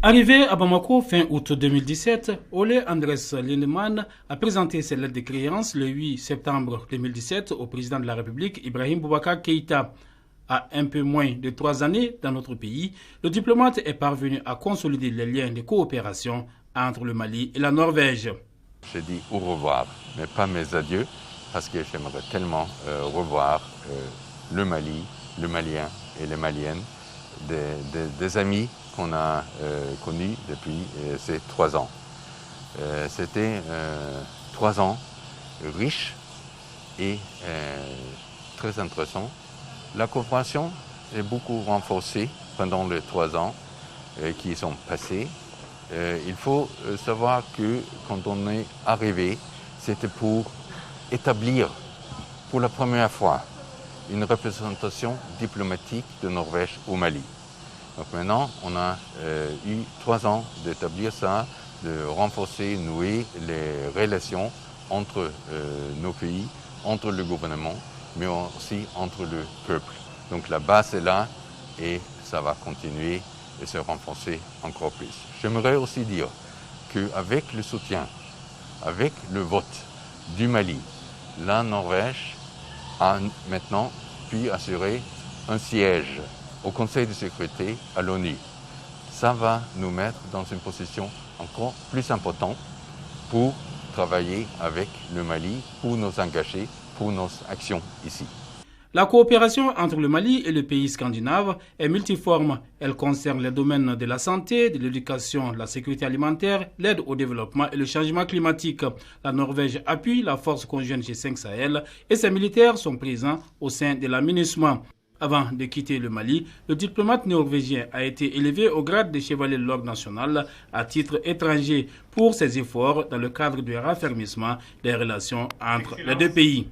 Arrivé à Bamako fin août 2017, Ole Andrés Lindemann a présenté ses lettres de créance le 8 septembre 2017 au président de la République, Ibrahim Boubacar Keïta. À un peu moins de 3 années dans notre pays, le diplomate est parvenu à consolider les liens de coopération entre le Mali et la Norvège. J'ai dit au revoir, mais pas mes adieux, parce que j'aimerais tellement revoir le Mali, le Malien et les Maliennes, des amis qu'on a connus depuis ces 3 ans. C'était 3 ans riches et très intéressants. La coopération est beaucoup renforcée pendant les 3 ans qui sont passés. Il faut savoir que quand on est arrivé, c'était pour établir pour la première fois une représentation diplomatique de Norvège au Mali. Donc maintenant, on a eu 3 ans d'établir ça, de renforcer, nouer les relations entre nos pays, entre le gouvernement, mais aussi entre le peuple. Donc la base est là et ça va continuer et se renforcer encore plus. J'aimerais aussi dire qu'avec le soutien, avec le vote du Mali, la Norvège a maintenant pu assurer un siège au Conseil de sécurité à l'ONU. Ça va nous mettre dans une position encore plus importante pour travailler avec le Mali, pour nous engager, pour nos actions ici. La coopération entre le Mali et les pays scandinaves est multiforme. Elle concerne les domaines de la santé, de l'éducation, la sécurité alimentaire, l'aide au développement et le changement climatique. La Norvège appuie la force conjointe G5 Sahel et ses militaires sont présents au sein de la MINUSMA. Avant de quitter le Mali, le diplomate norvégien a été élevé au grade de chevalier de l'ordre national à titre étranger pour ses efforts dans le cadre du raffermissement des relations entre les deux pays.